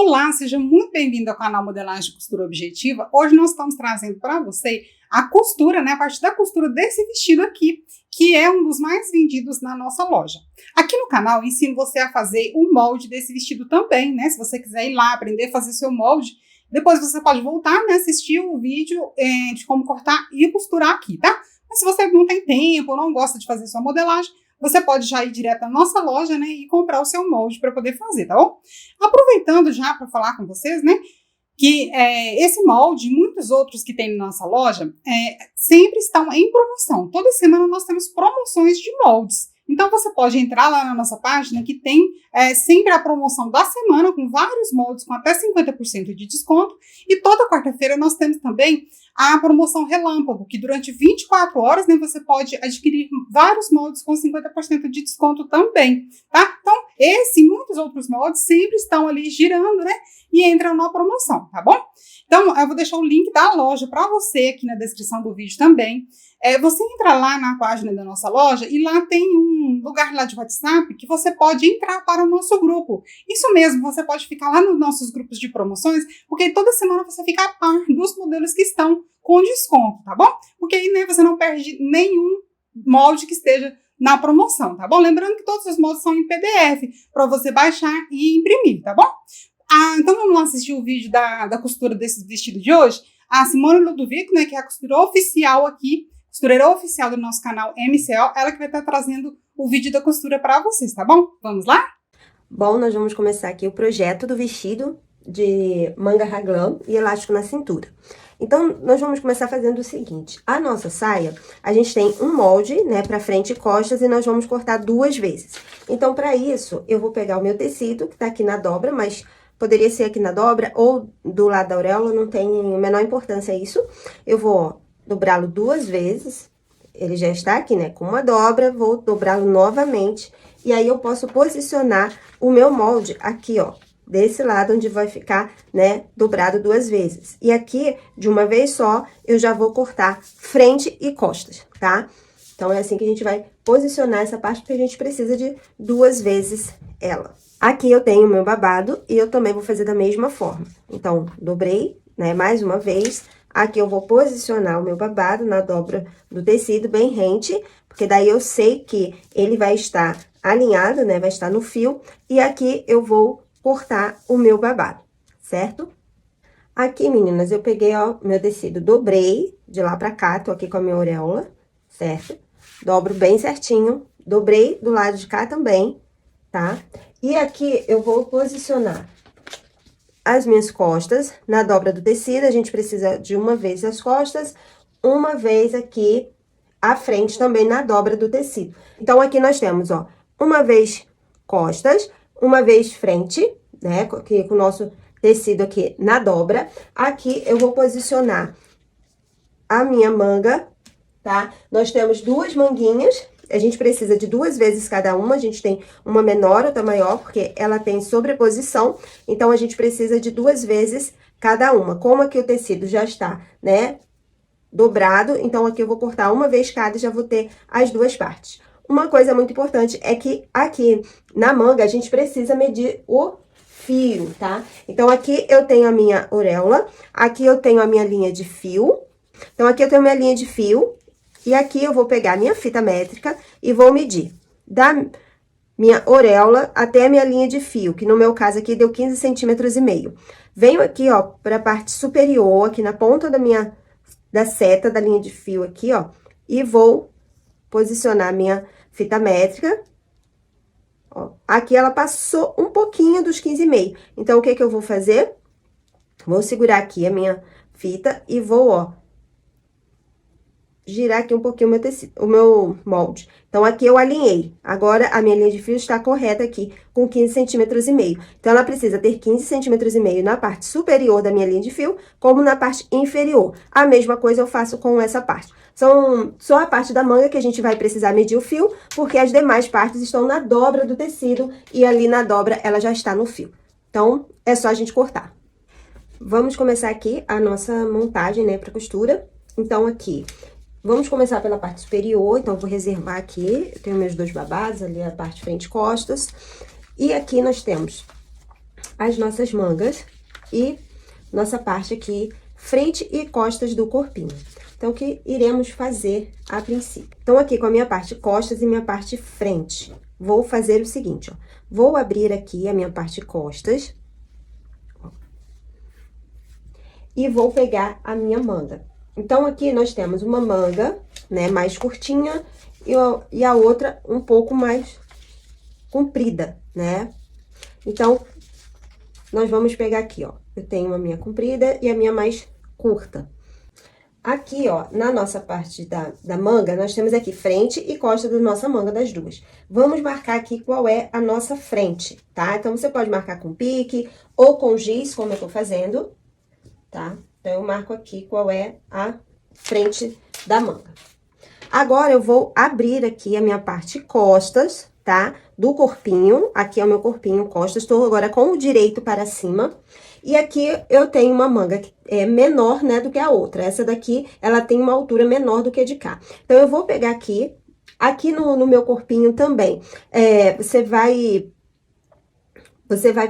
Olá, seja muito bem-vindo ao canal Modelagem de Costura Objetiva. Hoje nós estamos trazendo para você a costura, a parte da costura desse vestido aqui, que é um dos mais vendidos na nossa loja. Aqui no canal eu ensino você a fazer o molde desse vestido também, Se você quiser ir lá aprender a fazer seu molde, depois você pode voltar, assistir o vídeo de como cortar e costurar aqui, tá? Mas se você não tem tempo ou não gosta de fazer sua modelagem, você pode já ir direto na nossa loja, e comprar o seu molde para poder fazer, tá bom? Aproveitando já para falar com vocês, que esse molde e muitos outros que tem na nossa loja sempre estão em promoção. Toda semana nós temos promoções de moldes. Então, você pode entrar lá na nossa página que tem sempre a promoção da semana com vários moldes com até 50% de desconto. E toda quarta-feira nós temos também a promoção Relâmpago, que durante 24 horas você pode adquirir vários moldes com 50% de desconto também, tá? Então, esse e muitos outros moldes sempre estão ali girando, e entram na promoção, tá bom? Então, eu vou deixar o link da loja para você aqui na descrição do vídeo também. Você entra lá na página da nossa loja e lá tem um lugar lá de WhatsApp que você pode entrar para o nosso grupo. Isso mesmo, você pode ficar lá nos nossos grupos de promoções, porque toda semana você fica a par dos modelos que estão com desconto, tá bom? Porque aí você não perde nenhum molde que esteja na promoção, tá bom? Lembrando que todos os moldes são em PDF, para você baixar e imprimir, tá bom? Então vamos lá assistir o vídeo da costura desse vestido de hoje. A Simone Ludovico, que é a costureira oficial aqui, costureira oficial do nosso canal MCO, ela que vai estar trazendo o vídeo da costura para vocês, tá bom? Vamos lá? Bom, nós vamos começar aqui o projeto do vestido de manga raglan e elástico na cintura. Então, nós vamos começar fazendo o seguinte: a nossa saia, a gente tem um molde, para frente e costas, e nós vamos cortar 2 vezes. Então, para isso, eu vou pegar o meu tecido, que tá aqui na dobra, mas poderia ser aqui na dobra ou do lado da auréola, não tem a menor importância isso. Eu vou dobrá-lo 2 vezes, ele já está aqui, com uma dobra, vou dobrá-lo novamente, e aí eu posso posicionar o meu molde aqui, desse lado onde vai ficar, dobrado 2 vezes. E aqui, de uma vez só, eu já vou cortar frente e costas, tá? Então, é assim que a gente vai posicionar essa parte, porque a gente precisa de 2 vezes ela. Aqui eu tenho o meu babado e eu também vou fazer da mesma forma. Então, dobrei, mais uma vez. Aqui eu vou posicionar o meu babado na dobra do tecido bem rente, porque daí eu sei que ele vai estar alinhado, vai estar no fio. E aqui eu vou cortar o meu babado, certo? Aqui, meninas, eu peguei, meu tecido, dobrei de lá pra cá, tô aqui com a minha auréola, certo? Dobro bem certinho, dobrei do lado de cá também, tá? E aqui eu vou posicionar as minhas costas na dobra do tecido. A gente precisa de uma vez as costas, uma vez aqui a frente também na dobra do tecido. Então, aqui nós temos, uma vez costas, uma vez frente, aqui com o nosso tecido aqui na dobra. Aqui eu vou posicionar a minha manga, tá? Nós temos 2 manguinhas. A gente precisa de 2 vezes cada uma, a gente tem uma menor, outra maior, porque ela tem sobreposição, então a gente precisa de 2 vezes cada uma. Como aqui o tecido já está, dobrado, então aqui eu vou cortar uma vez cada e já vou ter as 2 partes. Uma coisa muito importante é que aqui na manga a gente precisa medir o fio, tá? Então, aqui eu tenho a minha auréola, aqui eu tenho a minha linha de fio. Então, aqui eu tenho a minha linha de fio. E aqui eu vou pegar a minha fita métrica e vou medir da minha auréola até a minha linha de fio, que no meu caso aqui deu 15,5 centímetros. Venho aqui, para a parte superior, aqui na ponta da seta da linha de fio aqui, e vou posicionar a minha fita métrica. Aqui ela passou um pouquinho dos 15,5. Então, o que que eu vou fazer? Vou segurar aqui a minha fita e vou, girar aqui um pouquinho o meu tecido, o meu molde. Então, aqui eu alinhei. Agora, a minha linha de fio está correta aqui, com 15,5 centímetros. Então, ela precisa ter 15,5 centímetros na parte superior da minha linha de fio, como na parte inferior. A mesma coisa eu faço com essa parte. Só a parte da manga que a gente vai precisar medir o fio, porque as demais partes estão na dobra do tecido, e ali na dobra ela já está no fio. Então, é só a gente cortar. Vamos começar aqui a nossa montagem, para costura. Então, aqui, vamos começar pela parte superior. Então, eu vou reservar aqui, eu tenho meus 2 babados, ali a parte frente e costas. E aqui nós temos as nossas mangas e nossa parte aqui, frente e costas do corpinho. Então, o que iremos fazer a princípio? Então, aqui com a minha parte costas e minha parte frente, vou fazer o seguinte, ó. Vou abrir aqui a minha parte costas. E vou pegar a minha manga. Então, aqui nós temos uma manga, né, mais curtinha e a outra um pouco mais comprida, né? Então, nós vamos pegar aqui, ó. Eu tenho a minha comprida e a minha mais curta. Aqui, ó, na nossa parte da manga, nós temos aqui frente e costa da nossa manga, das duas. Vamos marcar aqui qual é a nossa frente, tá? Então, você pode marcar com pique ou com giz, como eu tô fazendo, tá? Então, eu marco aqui qual é a frente da manga. Agora, eu vou abrir aqui a minha parte costas, tá? Do corpinho, aqui é o meu corpinho costas, estou agora com o direito para cima. E aqui eu tenho uma manga que é menor, né, do que a outra. Essa daqui, ela tem uma altura menor do que a de cá. Então, eu vou pegar aqui no meu corpinho também, você vai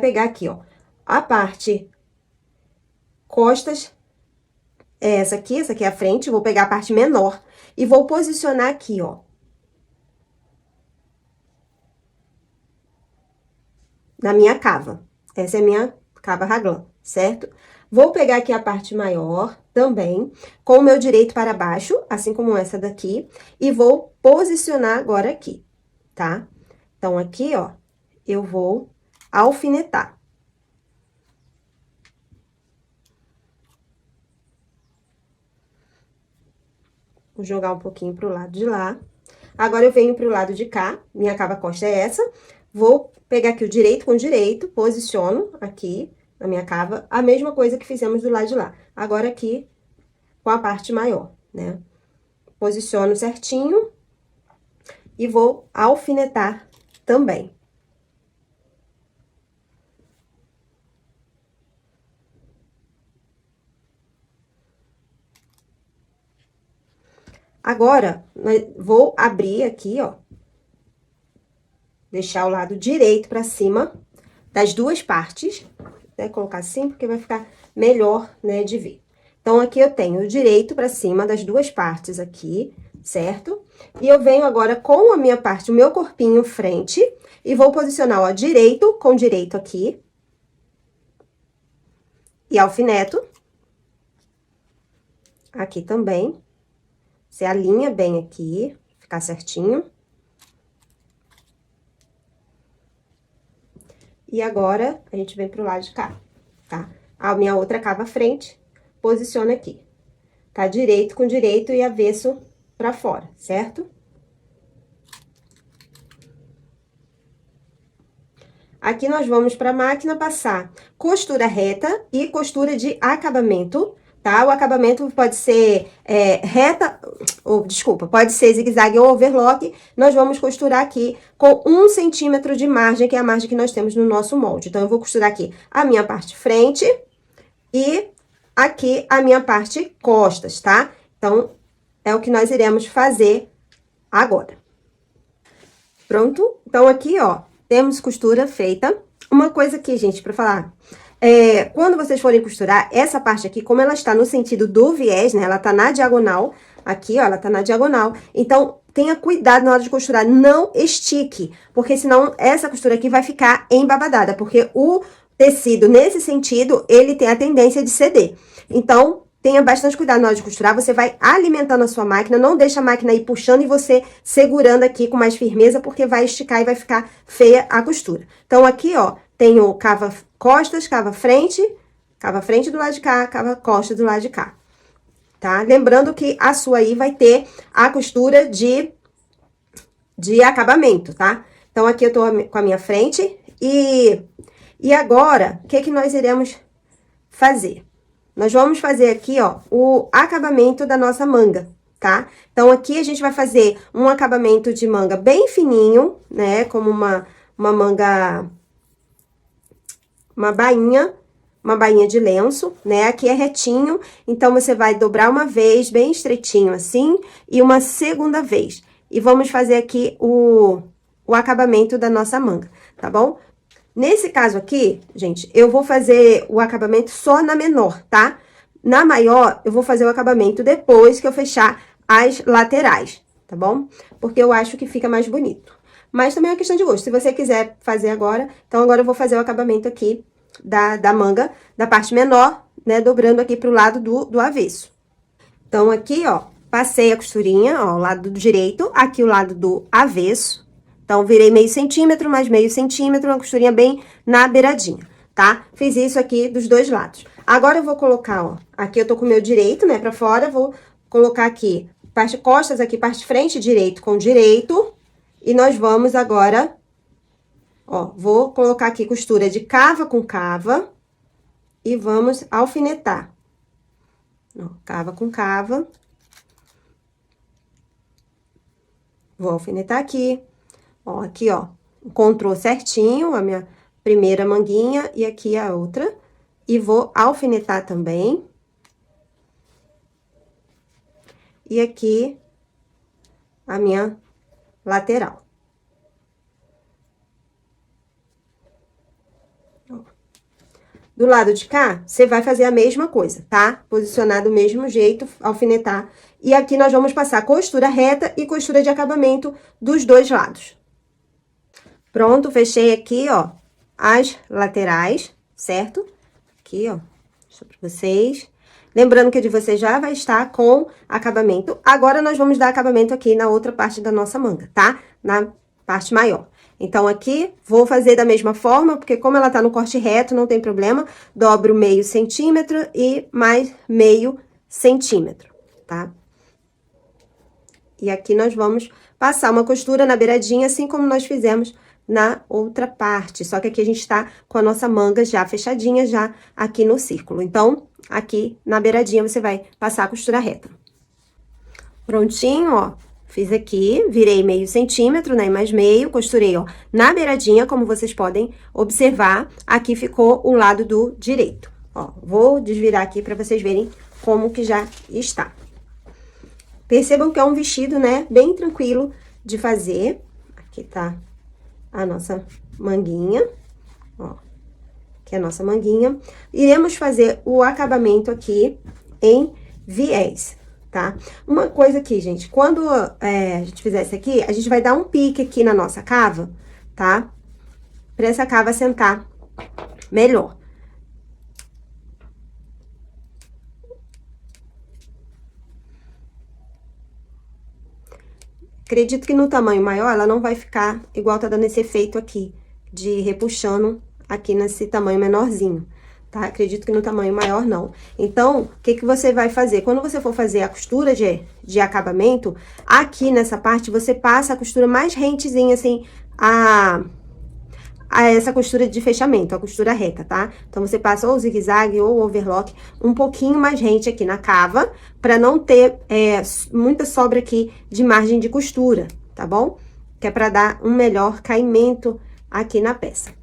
pegar aqui, ó, a parte costas, essa aqui é a frente, vou pegar a parte menor e vou posicionar aqui, ó. Na minha cava. Essa é a minha cava raglan, certo? Vou pegar aqui a parte maior também, com o meu direito para baixo, assim como essa daqui, e vou posicionar agora aqui, tá? Então, aqui, ó, eu vou alfinetar. Vou jogar um pouquinho pro lado de lá. Agora, eu venho pro lado de cá, minha cava costa é essa. Vou pegar aqui o direito com o direito, posiciono aqui na minha cava, a mesma coisa que fizemos do lado de lá. Agora, aqui, com a parte maior, né? Posiciono certinho e vou alfinetar também. Agora, vou abrir aqui, ó. Deixar o lado direito pra cima das duas partes, né? Colocar assim, porque vai ficar melhor, né, de ver. Então, aqui eu tenho o direito pra cima das duas partes aqui, certo? E eu venho agora com a minha parte, o meu corpinho frente, e vou posicionar, ó, direito com direito aqui. E alfineto. Aqui também. Você alinha bem aqui, ficar certinho. E agora, a gente vem pro lado de cá, tá? A minha outra cava frente, posiciona aqui. Tá? Direito com direito e avesso pra fora, certo? Aqui nós vamos pra máquina passar costura reta e costura de acabamento, tá? O acabamento pode ser pode ser zigue-zague ou overlock. Nós vamos costurar aqui com 1 centímetro de margem, que é a margem que nós temos no nosso molde. Então, eu vou costurar aqui a minha parte frente e aqui a minha parte costas, tá? Então, é o que nós iremos fazer agora. Pronto? Então, aqui, ó, temos costura feita. Uma coisa aqui, gente, pra falar... quando vocês forem costurar, essa parte aqui, como ela está no sentido do viés, né? Ela tá na diagonal, aqui, ó, ela tá na diagonal. Então, tenha cuidado na hora de costurar, não estique, porque senão essa costura aqui vai ficar embabadada, porque o tecido, nesse sentido, ele tem a tendência de ceder. Então, tenha bastante cuidado na hora de costurar, você vai alimentando a sua máquina, não deixa a máquina ir puxando e você segurando aqui com mais firmeza, porque vai esticar e vai ficar feia a costura. Então, aqui, ó, tenho cava costas, cava frente do lado de cá, cava costa do lado de cá, tá? Lembrando que a sua aí vai ter a costura de acabamento, tá? Então, aqui eu tô com a minha frente e agora, o que nós iremos fazer? Nós vamos fazer aqui, ó, o acabamento da nossa manga, tá? Então, aqui a gente vai fazer um acabamento de manga bem fininho, né? Como uma manga... uma bainha de lenço, né? Aqui é retinho, então você vai dobrar uma vez, bem estreitinho assim, e uma segunda vez. E vamos fazer aqui o acabamento da nossa manga, tá bom? Nesse caso aqui, gente, eu vou fazer o acabamento só na menor, tá? Na maior, eu vou fazer o acabamento depois que eu fechar as laterais, tá bom? Porque eu acho que fica mais bonito. Mas também é uma questão de gosto. Se você quiser fazer agora, então agora eu vou fazer o acabamento aqui da manga, da parte menor, né? Dobrando aqui pro lado do avesso. Então, aqui, ó, passei a costurinha, ó, o lado do direito, aqui o lado do avesso. Então, virei meio centímetro, mais meio centímetro, uma costurinha bem na beiradinha, tá? Fiz isso aqui dos dois lados. Agora, eu vou colocar, ó, aqui eu tô com o meu direito, né, pra fora, vou colocar aqui, parte costas aqui, parte frente direito com direito. E nós vamos agora, ó, vou colocar aqui costura de cava com cava. E vamos alfinetar. Ó, cava com cava. Vou alfinetar aqui. Ó, aqui, ó, encontrou certinho a minha primeira manguinha e aqui a outra. E vou alfinetar também. E aqui a minha lateral. Do lado de cá, você vai fazer a mesma coisa, tá? Posicionar do mesmo jeito, alfinetar. E aqui nós vamos passar costura reta e costura de acabamento dos dois lados. Pronto, fechei aqui, ó, as laterais, certo? Aqui, ó, deixa pra vocês. Lembrando que a de vocês já vai estar com acabamento. Agora, nós vamos dar acabamento aqui na outra parte da nossa manga, tá? Na parte maior. Então, aqui, vou fazer da mesma forma, porque como ela tá no corte reto, não tem problema. Dobro meio centímetro e mais meio centímetro, tá? E aqui nós vamos passar uma costura na beiradinha, assim como nós fizemos na outra parte. Só que aqui a gente tá com a nossa manga já fechadinha, já aqui no círculo. Então, aqui na beiradinha você vai passar a costura reta. Prontinho, ó. Fiz aqui, virei meio centímetro, né, mais meio, costurei, ó, na beiradinha, como vocês podem observar, aqui ficou o lado do direito. Ó, vou desvirar aqui pra vocês verem como que já está. Percebam que é um vestido, né, bem tranquilo de fazer. Aqui tá a nossa manguinha, ó, aqui é a nossa manguinha. Iremos fazer o acabamento aqui em viés. Tá? Uma coisa aqui, gente, quando a gente fizer isso aqui, a gente vai dar um pique aqui na nossa cava, tá? Pra essa cava sentar melhor. Acredito que no tamanho maior, ela não vai ficar igual tá dando esse efeito aqui, de repuxando aqui nesse tamanho menorzinho. Tá? Acredito que no tamanho maior, não. Então, o que que você vai fazer? Quando você for fazer a costura de acabamento, aqui nessa parte, você passa a costura mais rentezinha, assim, a essa costura de fechamento, a costura reta, tá? Então, você passa ou zigue-zague ou overlock um pouquinho mais rente aqui na cava, pra não ter muita sobra aqui de margem de costura, tá bom? Que é pra dar um melhor caimento aqui na peça.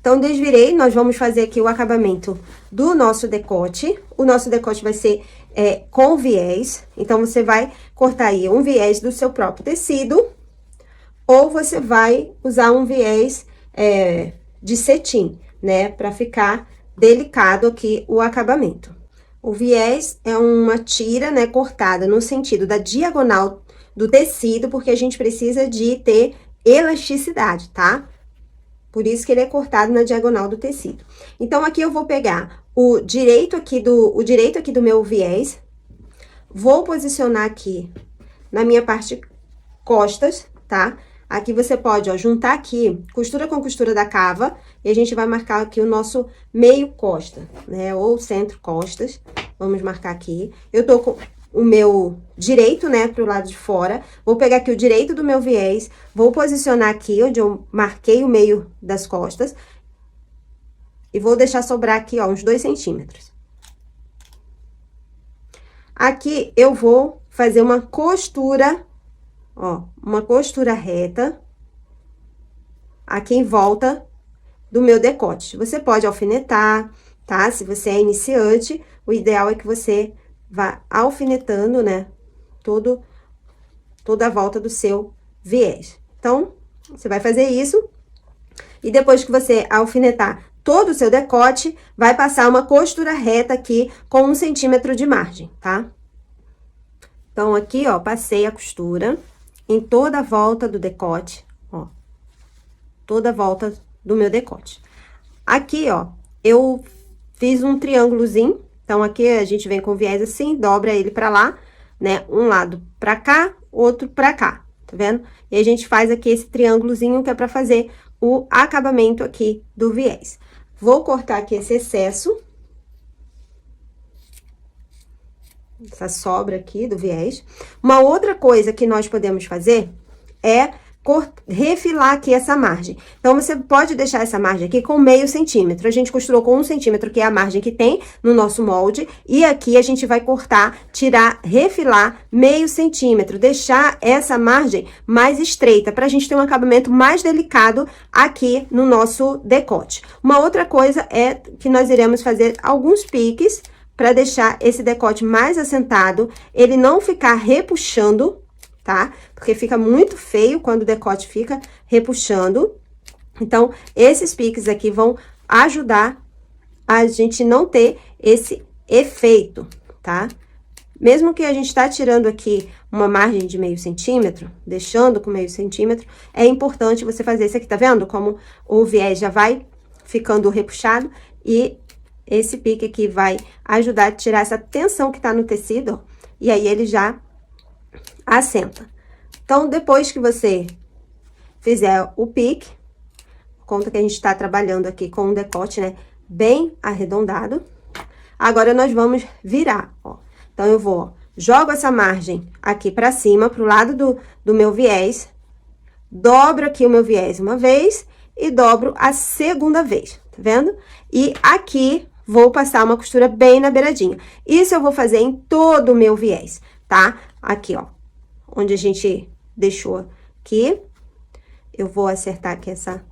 Então, desvirei, nós vamos fazer aqui o acabamento do nosso decote. O nosso decote vai ser com viés. Então, você vai cortar aí um viés do seu próprio tecido. Ou você vai usar um viés de cetim, né? Pra ficar delicado aqui o acabamento. O viés é uma tira, né? Cortada no sentido da diagonal do tecido, porque a gente precisa de ter elasticidade, tá? Por isso que ele é cortado na diagonal do tecido. Então, aqui eu vou pegar o direito aqui do meu viés. Vou posicionar aqui na minha parte costas, tá? Aqui você pode, ó, juntar aqui, costura com costura da cava. E a gente vai marcar aqui o nosso meio costa, né? Ou centro costas. Vamos marcar aqui. Eu tô com o meu direito, né, pro lado de fora. Vou pegar aqui o direito do meu viés, vou posicionar aqui onde eu marquei o meio das costas. E vou deixar sobrar aqui, ó, uns 2 centímetros. Aqui, eu vou fazer uma costura, ó, uma costura reta. Aqui em volta do meu decote. Você pode alfinetar, tá? Se você é iniciante, o ideal é que você vá alfinetando, né, toda a volta do seu viés. Então, você vai fazer isso. E depois que você alfinetar todo o seu decote, vai passar uma costura reta aqui com 1 centímetro de margem, tá? Então, aqui, ó, passei a costura em toda a volta do decote, ó. Toda a volta do meu decote. Aqui, ó, eu fiz um triângulozinho. Então, aqui a gente vem com o viés assim, dobra ele pra lá, né? Um lado pra cá, outro pra cá, tá vendo? E a gente faz aqui esse triângulozinho que é pra fazer o acabamento aqui do viés. Vou cortar aqui esse excesso. Essa sobra aqui do viés. Uma outra coisa que nós podemos fazer é refilar aqui essa margem. Então, você pode deixar essa margem aqui com meio centímetro. A gente costurou com 1 centímetro, que é a margem que tem no nosso molde. E aqui a gente vai cortar, tirar, refilar meio centímetro. Deixar essa margem mais estreita, pra gente ter um acabamento mais delicado aqui no nosso decote. Uma outra coisa é que nós iremos fazer alguns piques para deixar esse decote mais assentado, ele não ficar repuxando, tá? Porque fica muito feio quando o decote fica repuxando. Então, esses piques aqui vão ajudar a gente não ter esse efeito, tá? Mesmo que a gente tá tirando aqui uma margem de meio centímetro, deixando com meio centímetro, é importante você fazer isso aqui, tá vendo? Como o viés já vai ficando repuxado e esse pique aqui vai ajudar a tirar essa tensão que tá no tecido, ó, e aí ele já assenta. Então, depois que você fizer o pique, conta que a gente tá trabalhando aqui com um decote, né, bem arredondado. Agora, nós vamos virar, ó. Então, eu vou, ó, jogo essa margem aqui pra cima, pro lado do meu viés, dobro aqui o meu viés uma vez e dobro a segunda vez, tá vendo? E aqui vou passar uma costura bem na beiradinha. Isso eu vou fazer em todo o meu viés, tá? Aqui, ó, onde a gente deixou aqui, eu vou acertar aqui essa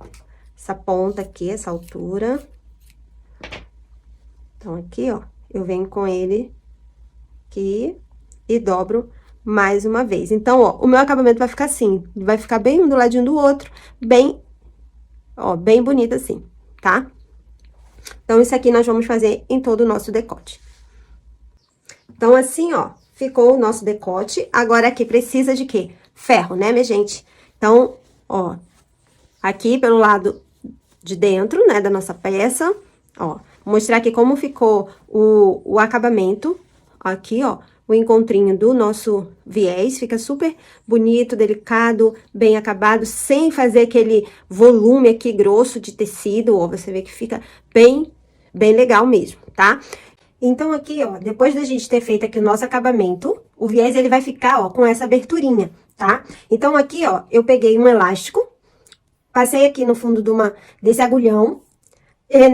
ponta aqui, essa altura. Então, aqui, ó, eu venho com ele aqui e dobro mais uma vez. Então, ó, o meu acabamento vai ficar assim, vai ficar bem um do ladinho do outro, bem, ó, bem bonito assim, tá? Então, isso aqui nós vamos fazer em todo o nosso decote. Então, assim, ó, ficou o nosso decote. Agora, aqui precisa de quê? Ferro, né, minha gente? Então, ó, aqui pelo lado de dentro, né, da nossa peça, ó, vou mostrar aqui como ficou o acabamento. Aqui, ó, o encontrinho do nosso viés, fica super bonito, delicado, bem acabado, sem fazer aquele volume aqui grosso de tecido, ó, você vê que fica bem legal mesmo, tá? Então, aqui, ó, depois da gente ter feito aqui o nosso acabamento, o viés, ele vai ficar, ó, com essa aberturinha, tá? Então, aqui, ó, eu peguei um elástico, passei aqui no fundo desse agulhão.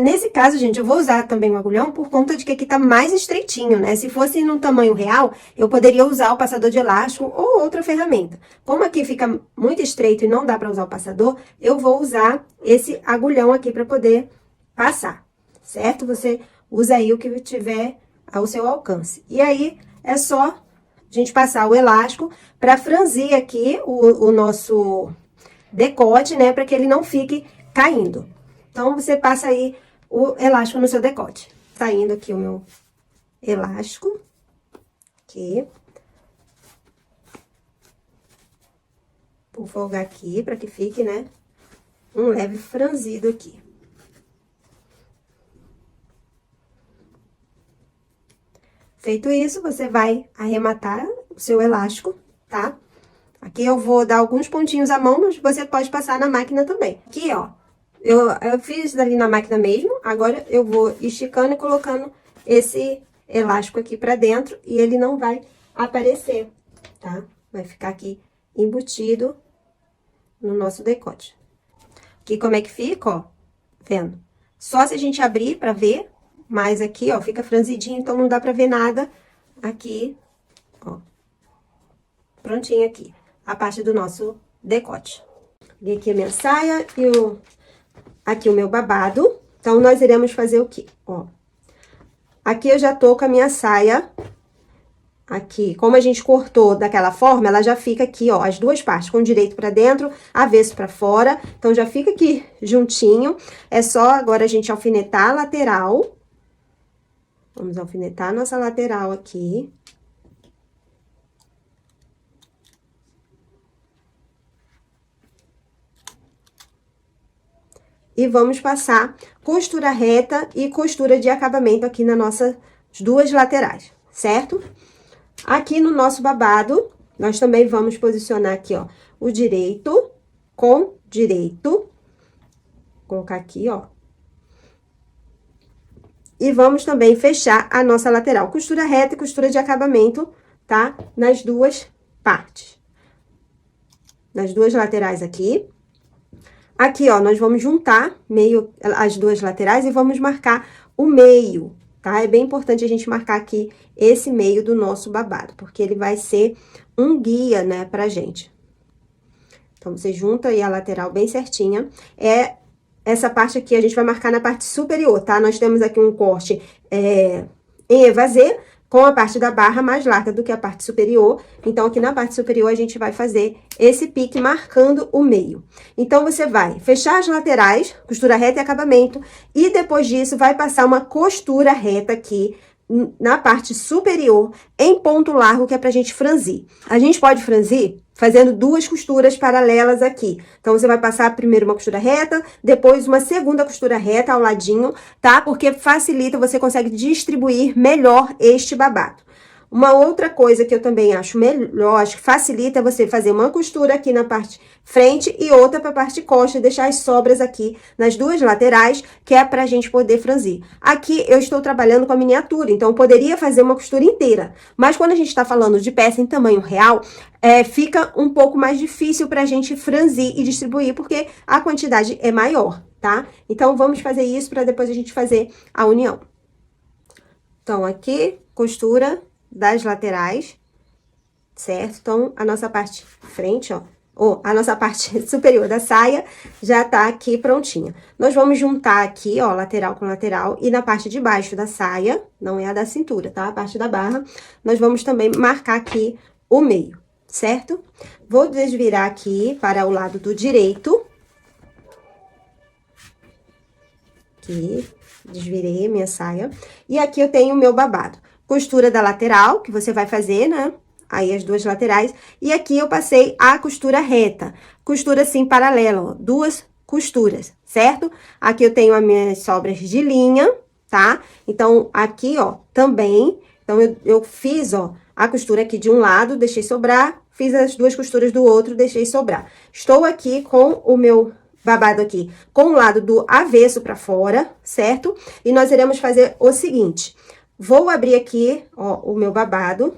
Nesse caso, gente, eu vou usar também o agulhão por conta de que aqui tá mais estreitinho, né? Se fosse num tamanho real, eu poderia usar o passador de elástico ou outra ferramenta. Como aqui fica muito estreito e não dá pra usar o passador, eu vou usar esse agulhão aqui pra poder passar, certo? Você usa aí o que tiver ao seu alcance. E aí, é só a gente passar o elástico pra franzir aqui o nosso decote, né? Pra que ele não fique caindo. Então, você passa aí o elástico no seu decote. Tá indo aqui o meu elástico. Aqui. Vou folgar aqui pra que fique, né, um leve franzido aqui. Feito isso, você vai arrematar o seu elástico, tá? Aqui eu vou dar alguns pontinhos à mão, mas você pode passar na máquina também. Aqui, ó. Eu fiz ali na máquina mesmo, agora eu vou esticando e colocando esse elástico aqui pra dentro e ele não vai aparecer, tá? Vai ficar aqui embutido no nosso decote. Aqui como é que fica, ó, vendo? Só se a gente abrir pra ver, mas aqui, ó, fica franzidinho, então não dá pra ver nada aqui, ó. Prontinho aqui, a parte do nosso decote. Peguei aqui a minha saia e aqui o meu babado. Então, nós iremos fazer o quê? Ó, aqui eu já tô com a minha saia aqui, como a gente cortou daquela forma, ela já fica aqui, ó, as duas partes, com o direito pra dentro, avesso pra fora. Então, já fica aqui juntinho. É só agora a gente alfinetar a lateral. Vamos alfinetar a nossa lateral aqui. E vamos passar costura reta e costura de acabamento aqui nas nossas duas laterais, certo? Aqui no nosso babado, nós também vamos posicionar aqui, ó, o direito com direito. Vou colocar aqui, ó. E vamos também fechar a nossa lateral. Costura reta e costura de acabamento, tá? Nas duas partes. Nas duas laterais aqui. Aqui, ó, nós vamos juntar meio as duas laterais e vamos marcar o meio, tá? É bem importante a gente marcar aqui esse meio do nosso babado, porque ele vai ser um guia, né, pra gente. Então, você junta aí a lateral bem certinha. Essa parte aqui a gente vai marcar na parte superior, tá? Nós temos aqui um corte em evasê, com a parte da barra mais larga do que a parte superior. Então, aqui na parte superior, a gente vai fazer esse pique marcando o meio. Então, você vai fechar as laterais, costura reta e acabamento, e depois disso, vai passar uma costura reta aqui na parte superior, em ponto largo, que é pra gente franzir. A gente pode franzir fazendo duas costuras paralelas aqui. Então, você vai passar primeiro uma costura reta, depois uma segunda costura reta ao ladinho, tá? Porque facilita, você consegue distribuir melhor este babado. Uma outra coisa que eu também acho melhor, acho que facilita, é você fazer uma costura aqui na parte frente e outra para a parte costa, e deixar as sobras aqui nas duas laterais, que é pra gente poder franzir. Aqui eu estou trabalhando com a miniatura, então eu poderia fazer uma costura inteira, mas quando a gente tá falando de peça em tamanho real, fica um pouco mais difícil pra gente franzir e distribuir, porque a quantidade é maior, tá? Então, vamos fazer isso para depois a gente fazer a união. Então, aqui, costura das laterais, certo? Então, a nossa parte frente, ó, ou a nossa parte superior da saia já tá aqui prontinha. Nós vamos juntar aqui, ó, lateral com lateral, e na parte de baixo da saia, não é a da cintura, tá? A parte da barra, nós vamos também marcar aqui o meio, certo? Vou desvirar aqui para o lado do direito. Aqui, desvirei a minha saia. E aqui eu tenho o meu babado. Costura da lateral, que você vai fazer, né? Aí, as duas laterais. E aqui eu passei a costura reta. Costura, assim, paralela, ó. Duas costuras, certo? Aqui eu tenho as minhas sobras de linha, tá? Então, aqui, ó, também. Então, eu fiz, ó, a costura aqui de um lado, deixei sobrar. Fiz as duas costuras do outro, deixei sobrar. Estou aqui com o meu babado aqui com o lado do avesso pra fora, certo? E nós iremos fazer o seguinte, vou abrir aqui, ó, o meu babado,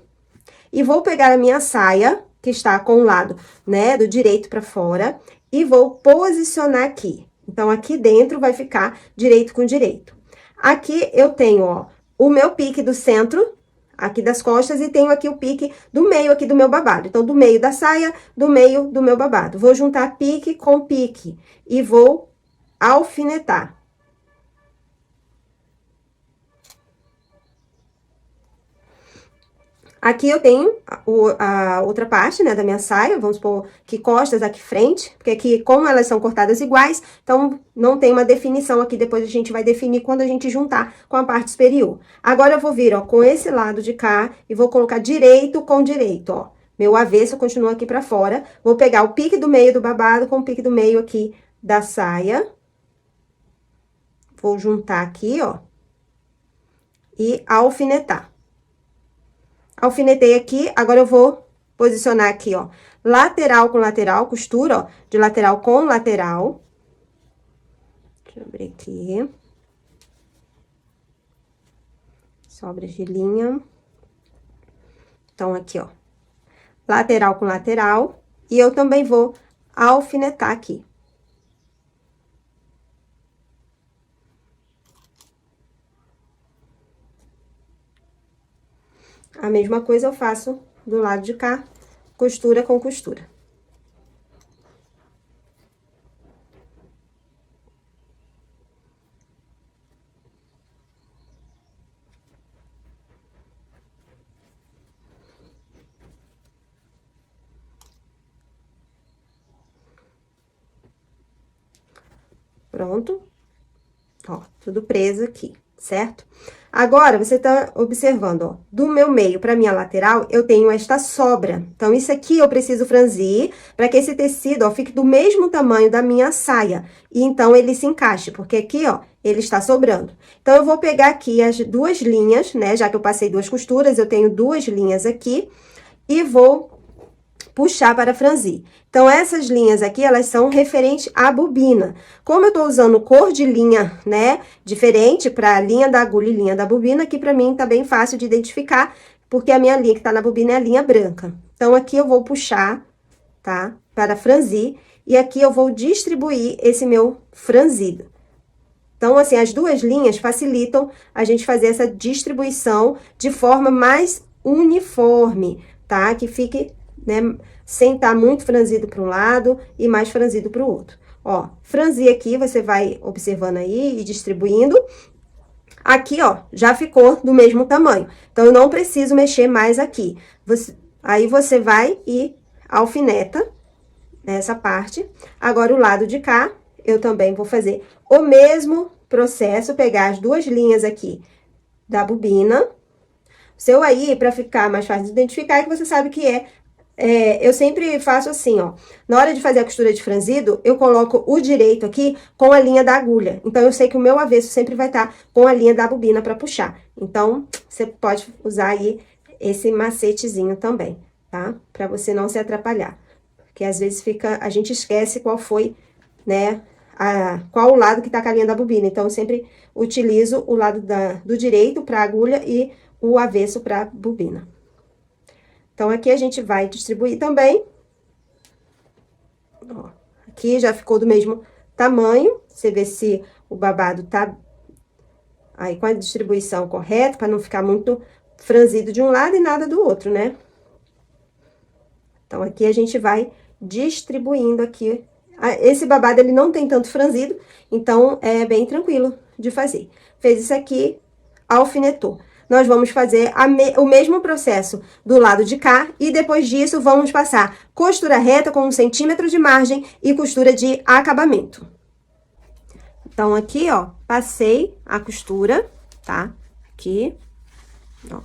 e vou pegar a minha saia, que está com o lado, né, do direito pra fora, e vou posicionar aqui. Então, aqui dentro vai ficar direito com direito. Aqui eu tenho, ó, o meu pique do centro, aqui das costas, e tenho aqui o pique do meio aqui do meu babado. Então, do meio da saia, do meio do meu babado. Vou juntar pique com pique e vou alfinetar. Aqui eu tenho a outra parte, né, da minha saia, vamos supor que costas aqui frente, porque aqui, como elas são cortadas iguais, então não tem uma definição aqui, depois a gente vai definir quando a gente juntar com a parte superior. Agora, eu vou vir, ó, com esse lado de cá e vou colocar direito com direito, ó. Meu avesso continua aqui pra fora, vou pegar o pique do meio do babado com o pique do meio aqui da saia. Vou juntar aqui, ó, e alfinetar. Alfinetei aqui, agora eu vou posicionar aqui, ó, lateral com lateral, costura, ó, de lateral com lateral. Deixa eu abrir aqui. Sobras de linha. Então, aqui, ó, lateral com lateral. E eu também vou alfinetar aqui. A mesma coisa eu faço do lado de cá, costura com costura. Pronto. Ó, tudo preso aqui, certo? Agora, você tá observando, ó, do meu meio pra minha lateral, eu tenho esta sobra. Então, isso aqui eu preciso franzir para que esse tecido, ó, fique do mesmo tamanho da minha saia. E então, ele se encaixe, porque aqui, ó, ele está sobrando. Então, eu vou pegar aqui as duas linhas, né? Já que eu passei 2 costuras, eu tenho 2 linhas aqui. E vou puxar para franzir. Então, essas linhas aqui, elas são referentes à bobina. Como eu tô usando cor de linha, né, diferente para linha da agulha e linha da bobina, aqui para mim tá bem fácil de identificar, porque a minha linha que tá na bobina é a linha branca. Então, aqui eu vou puxar, tá, para franzir, e aqui eu vou distribuir esse meu franzido. Então, assim, as duas linhas facilitam a gente fazer essa distribuição de forma mais uniforme, tá? Que fique, né, sem estar muito franzido para um lado e mais franzido para o outro. Ó, franzir aqui, você vai observando aí e distribuindo. Aqui, ó, já ficou do mesmo tamanho. Então, eu não preciso mexer mais aqui. Aí, você vai e alfineta nessa parte. Agora, o lado de cá, eu também vou fazer o mesmo processo, pegar as duas linhas aqui da bobina. O seu aí, para ficar mais fácil de identificar, é que você sabe que eu sempre faço assim, ó. Na hora de fazer a costura de franzido, eu coloco o direito aqui com a linha da agulha. Então, eu sei que o meu avesso sempre vai estar com a linha da bobina para puxar. Então, você pode usar aí esse macetezinho também, tá? Para você não se atrapalhar. Porque às vezes a gente esquece qual foi, né, qual o lado que tá com a linha da bobina. Então, eu sempre utilizo o lado do direito para agulha e o avesso para bobina. Então, aqui a gente vai distribuir também. Ó, aqui já ficou do mesmo tamanho. Você vê se o babado tá aí com a distribuição correta, para não ficar muito franzido de um lado e nada do outro, né? Então, aqui a gente vai distribuindo aqui. Esse babado, ele não tem tanto franzido, então, é bem tranquilo de fazer. Fez isso aqui, alfinetou. Nós vamos fazer o mesmo processo do lado de cá e depois disso vamos passar costura reta com 1 centímetro de margem e costura de acabamento. Então, aqui, ó, passei a costura, tá? Aqui, ó.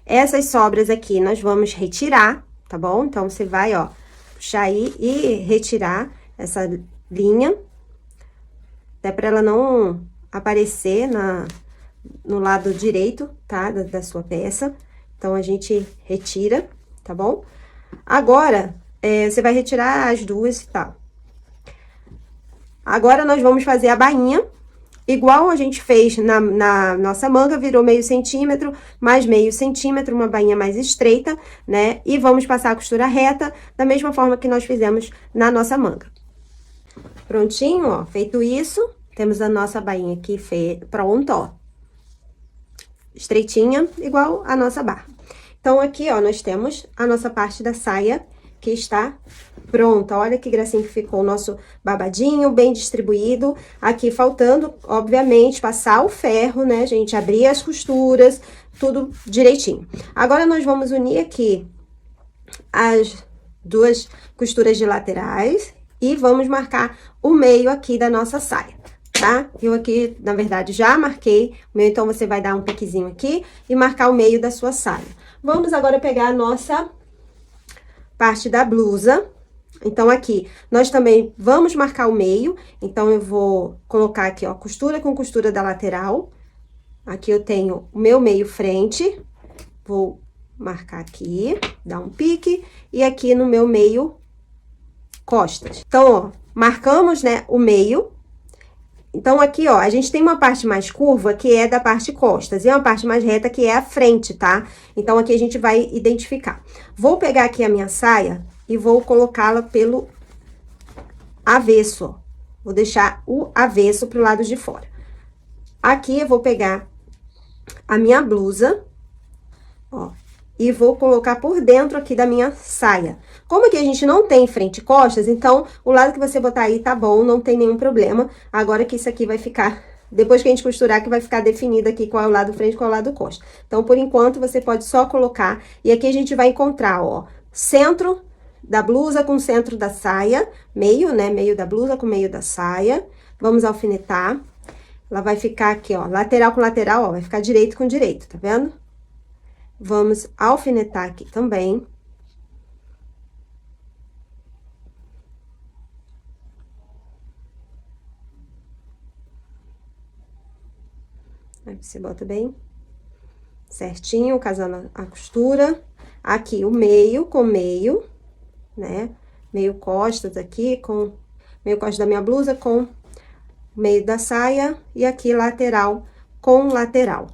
Essas sobras aqui nós vamos retirar, tá bom? Então, você vai, ó, puxar aí e retirar essa linha, até para ela não aparecer no lado direito, tá? Da sua peça. Então, a gente retira, tá bom? Agora, você vai retirar as duas e tal. Agora, nós vamos fazer a bainha, igual a gente fez na nossa manga, virou meio centímetro, mais meio centímetro, uma bainha mais estreita, né? E vamos passar a costura reta, da mesma forma que nós fizemos na nossa manga. Prontinho, ó, feito isso, temos a nossa bainha aqui pronta, ó. Estreitinha, igual a nossa barra. Então, aqui, ó, nós temos a nossa parte da saia que está pronta. Olha que gracinha que ficou o nosso babadinho, bem distribuído. Aqui, faltando, obviamente, passar o ferro, né, gente? Abrir as costuras, tudo direitinho. Agora, nós vamos unir aqui as duas costuras de laterais e vamos marcar o meio aqui da nossa saia. Tá? Eu aqui, na verdade, já marquei o meio, então você vai dar um piquezinho aqui e marcar o meio da sua saia. Vamos agora pegar a nossa parte da blusa. Então, aqui, nós também vamos marcar o meio. Então, eu vou colocar aqui, ó, costura com costura da lateral. Aqui eu tenho o meu meio frente. Vou marcar aqui, dar um pique. E aqui no meu meio costas. Então, ó, marcamos, né, o meio. Então, aqui, ó, a gente tem uma parte mais curva, que é da parte costas, e uma parte mais reta, que é a frente, tá? Então, aqui a gente vai identificar. Vou pegar aqui a minha saia e vou colocá-la pelo avesso, ó. Vou deixar o avesso pro lado de fora. Aqui, eu vou pegar a minha blusa, ó, e vou colocar por dentro aqui da minha saia. Como aqui a gente não tem frente e costas, então, o lado que você botar aí tá bom, não tem nenhum problema. Agora que isso aqui vai ficar, depois que a gente costurar, que vai ficar definido aqui qual é o lado frente e qual é o lado costa. Então, por enquanto, você pode só colocar, e aqui a gente vai encontrar, ó, centro da blusa com o centro da saia, meio, né? Meio da blusa com meio da saia. Vamos alfinetar. Ela vai ficar aqui, ó, lateral com lateral, ó, vai ficar direito com direito, tá vendo? Vamos alfinetar aqui também. Aí você bota bem certinho, casando a costura. Aqui o meio com meio, né? Meio costas aqui com meio costas da minha blusa com meio da saia e aqui lateral com lateral.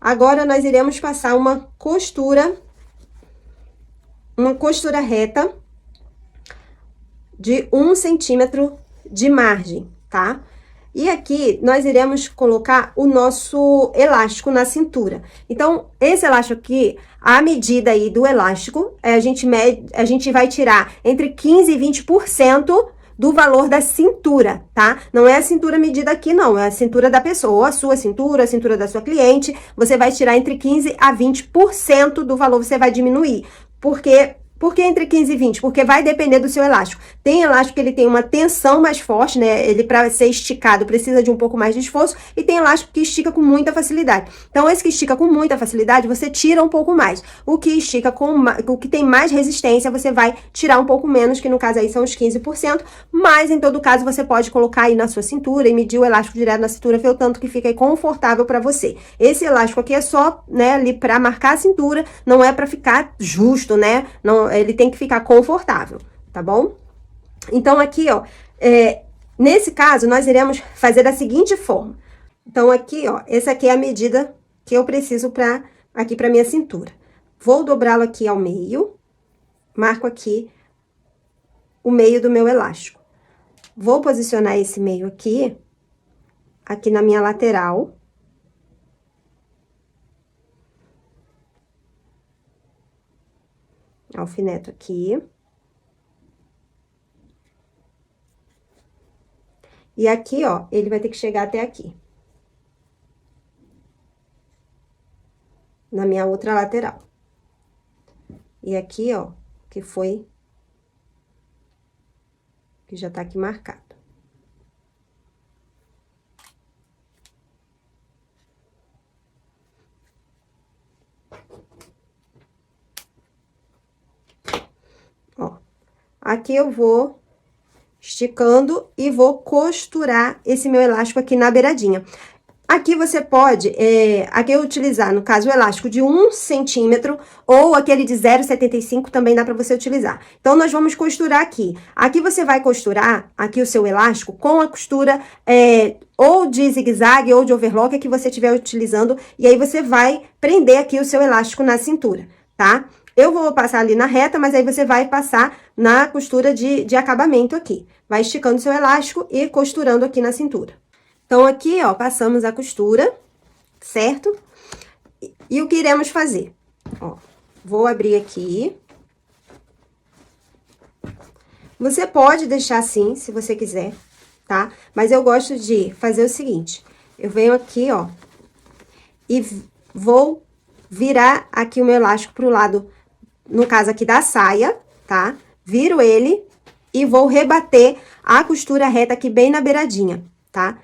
Agora, nós iremos passar uma costura reta de 1 centímetro de margem, tá? E aqui, nós iremos colocar o nosso elástico na cintura. Então, esse elástico aqui, a medida aí do elástico, a gente vai tirar entre 15% e 20% do valor da cintura, tá? Não é a cintura medida aqui, não. É a cintura da pessoa, ou a cintura da sua cliente. Você vai tirar entre 15% a 20% do valor, você vai diminuir. Por que entre 15 e 20? Porque vai depender do seu elástico. Tem elástico que ele tem uma tensão mais forte, né? Ele, para ser esticado, precisa de um pouco mais de esforço. E tem elástico que estica com muita facilidade. Então, esse que estica com muita facilidade, você tira um pouco mais. O que estica o que tem mais resistência, você vai tirar um pouco menos, que no caso aí são os 15%. Mas, em todo caso, você pode colocar aí na sua cintura e medir o elástico direto na cintura, ver o tanto que fica aí confortável para você. Esse elástico aqui é só, né, ali para marcar a cintura, não é para ficar justo, né? Não, ele tem que ficar confortável, tá bom? Então, aqui, ó, nesse caso, nós iremos fazer da seguinte forma. Então, aqui, ó, essa aqui é a medida que eu preciso aqui pra minha cintura. Vou dobrá-lo aqui ao meio, marco aqui o meio do meu elástico. Vou posicionar esse meio aqui na minha lateral. Alfineto aqui. E aqui, ó, ele vai ter que chegar até aqui. Na minha outra lateral. E aqui, ó, que já tá aqui marcado. Ó, aqui eu vou esticando e vou costurar esse meu elástico aqui na beiradinha. Aqui você pode, aqui eu utilizar, no caso, o elástico de 1 centímetro ou aquele de 0,75 também dá pra você utilizar. Então, nós vamos costurar aqui. Aqui você vai costurar aqui o seu elástico com a costura ou de zigue-zague ou de overlock que você estiver utilizando. E aí, você vai prender aqui o seu elástico na cintura, tá? Eu vou passar ali na reta, mas aí você vai passar na costura de acabamento aqui. Vai esticando o seu elástico e costurando aqui na cintura. Então, aqui, ó, passamos a costura, certo? E o que iremos fazer? Ó, vou abrir aqui. Você pode deixar assim, se você quiser, tá? Mas eu gosto de fazer o seguinte. Eu venho aqui, ó, e vou virar aqui o meu elástico pro lado, no caso aqui da saia, tá? Viro ele e vou rebater a costura reta aqui bem na beiradinha, tá?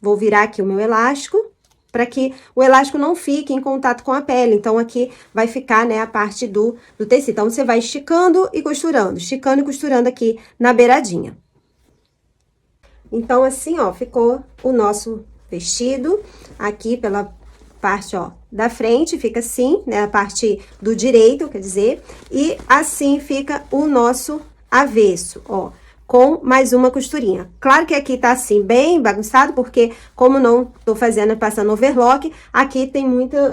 Vou virar aqui o meu elástico, para que o elástico não fique em contato com a pele. Então, aqui vai ficar, né, a parte do tecido. Então, você vai esticando e costurando aqui na beiradinha. Então, assim, ó, ficou o nosso vestido aqui pela parte, ó, da frente, fica assim, né, a parte do direito, quer dizer, e assim fica o nosso avesso, ó, com mais uma costurinha. Claro que aqui tá assim, bem bagunçado, porque como não tô passando overlock, aqui tem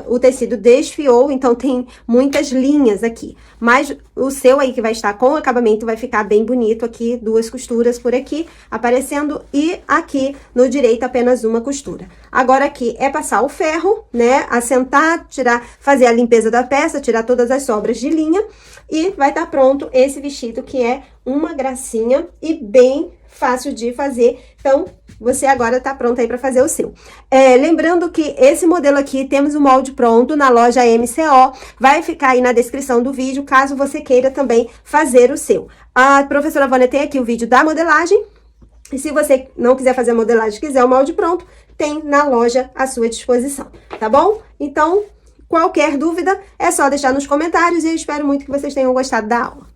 o tecido desfiou, então tem muitas linhas aqui. Mas o seu aí que vai estar com o acabamento vai ficar bem bonito aqui, 2 costuras por aqui aparecendo e aqui no direito apenas uma costura. Agora aqui é passar o ferro, né, assentar, fazer a limpeza da peça, tirar todas as sobras de linha e vai estar pronto esse vestido que é uma gracinha e bem fácil de fazer. Então, você agora tá pronto aí para fazer o seu. Lembrando que esse modelo aqui, temos o molde pronto na loja MCO, vai ficar aí na descrição do vídeo, caso você queira também fazer o seu. A professora Vânia tem aqui o vídeo da modelagem, e se você não quiser fazer a modelagem, quiser o molde pronto, tem na loja à sua disposição, tá bom? Então, qualquer dúvida, é só deixar nos comentários e eu espero muito que vocês tenham gostado da aula.